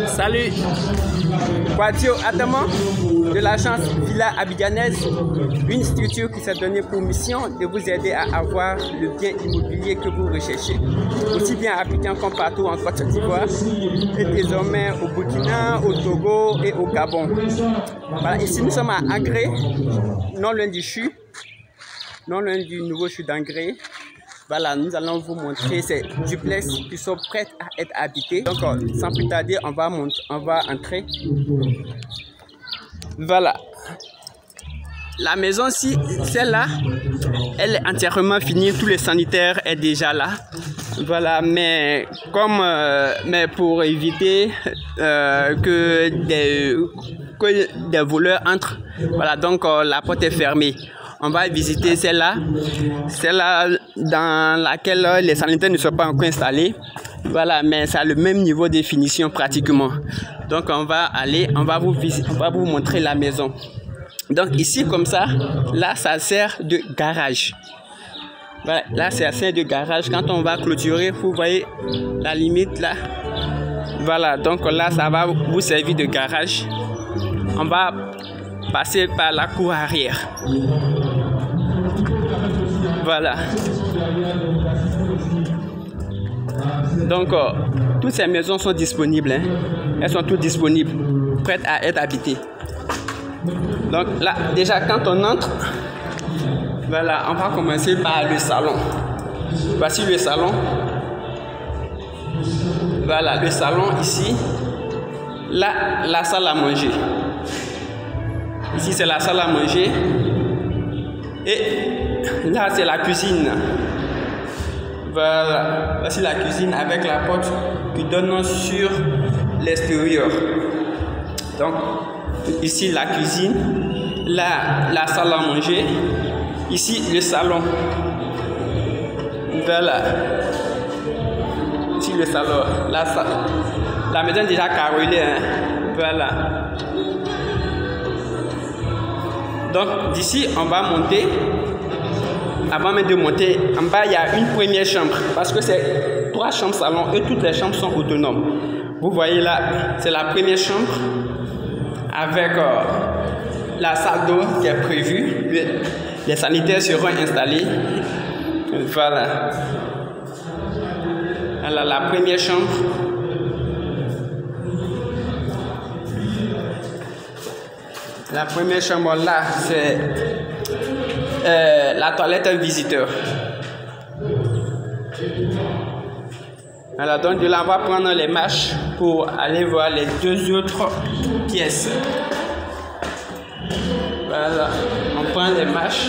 Salut, Quadio Adamant de l'agence Villa Abidjanaise, une structure qui s'est donnée pour mission de vous aider à avoir le bien immobilier que vous recherchez, aussi bien à Abidjan comme partout en Côte d'Ivoire et désormais au Burkina, au Togo et au Gabon. Voilà, ici nous sommes à Angré, non loin du CHU, non loin du nouveau CHU d'Angré. Voilà, nous allons vous montrer ces duplex qui sont prêts à être habités. Donc, sans plus tarder, on va entrer. Voilà. La maison-ci, celle-là, elle est entièrement finie. Tous les sanitaires sont déjà là. Voilà, mais pour éviter que des voleurs entrent, voilà, donc la porte est fermée. On va visiter celle-là dans laquelle les sanitaires ne sont pas encore installés. Voilà, mais ça a le même niveau de finition pratiquement. Donc on va vous montrer la maison. Donc ici comme ça, là ça sert de garage. Voilà, là ça sert de garage. Quand on va clôturer, vous voyez la limite là. Voilà, donc là ça va vous servir de garage. On va passer par la cour arrière. Voilà. Donc, toutes ces maisons sont disponibles. Hein. Elles sont toutes disponibles, prêtes à être habitées. Donc là, déjà, quand on entre, voilà, on va commencer par le salon. Voici le salon. Voilà, le salon ici. Là, la salle à manger. Ici, c'est la salle à manger. Et là, c'est la cuisine. Voilà. Voici la cuisine avec la porte qui donne sur l'extérieur. Donc, ici, la cuisine. Là, la salle à manger. Ici, le salon. Voilà. Ici, le salon. La maison est déjà carrelée. Hein. Voilà. Donc d'ici, on va monter. Avant même de monter, en bas, il y a une première chambre. Parce que c'est 3 chambres salon et toutes les chambres sont autonomes. Vous voyez là, c'est la première chambre avec la salle d'eau qui est prévue. Les sanitaires seront installés. Voilà. Alors, la première chambre. La première chambre là, c'est la toilette visiteur. Alors donc de là, on va prendre les marches pour aller voir les 2 autres pièces. Voilà, on prend les marches.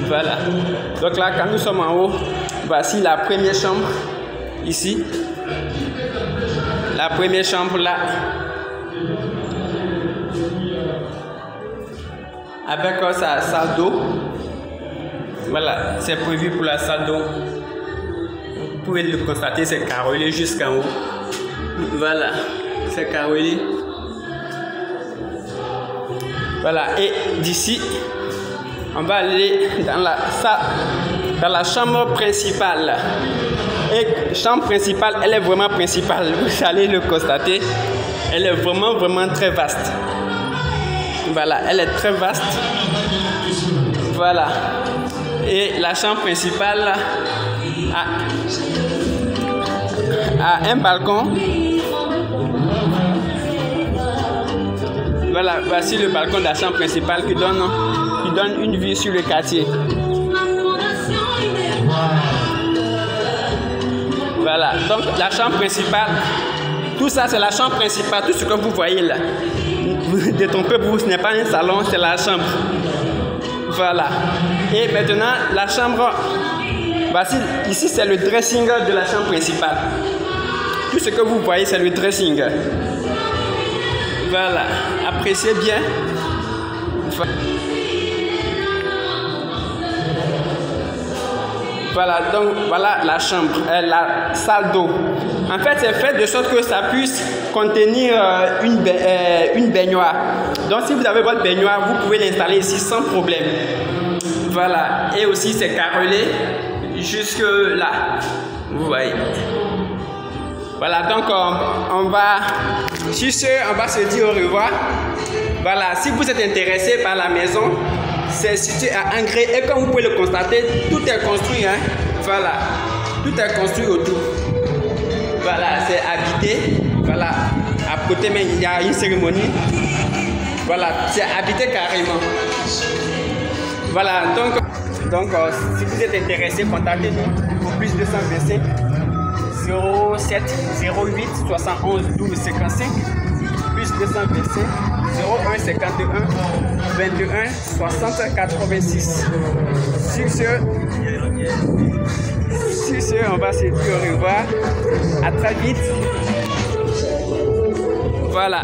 Voilà. Donc là, quand nous sommes en haut, voici la première chambre ici. La première chambre là, avec sa salle d'eau. Voilà, c'est prévu pour la salle d'eau. Vous pouvez le constater, c'est carrelé jusqu'en haut. Voilà, c'est carrelé. Voilà, et d'ici, on va aller dans la chambre principale. Et chambre principale, elle est vraiment principale. Vous allez le constater. Elle est vraiment très vaste. Voilà, elle est très vaste. Voilà. Et la chambre principale a un balcon. Voilà, voici le balcon de la chambre principale qui donne une vue sur le quartier. Voilà, donc la chambre principale, tout ça c'est la chambre principale, tout ce que vous voyez là. Détrompez-vous, ce n'est pas un salon, c'est la chambre. Voilà. Et maintenant, la chambre, voici, ici c'est le dressing de la chambre principale. Tout ce que vous voyez, c'est le dressing. Voilà, appréciez bien. Voilà, donc voilà la chambre, la salle d'eau. En fait, c'est fait de sorte que ça puisse contenir une baignoire. Donc, si vous avez votre baignoire, vous pouvez l'installer ici sans problème. Voilà, et aussi c'est carrelé jusque là. Vous voyez. Voilà, donc on va sur ce, on va se dire au revoir. Voilà, si vous êtes intéressé par la maison, c'est situé à Angré et comme vous pouvez le constater, tout est construit. Hein? Voilà, tout est construit autour. Voilà, c'est habité. Voilà, à côté même il y a une cérémonie. Voilà, c'est habité carrément. Voilà, donc si vous êtes intéressé, contactez-nous au plus 225 07 08 71 12 55 plus 225 01 51 21 60 86. Sur ce, on va se dire au revoir. À très vite. Voilà.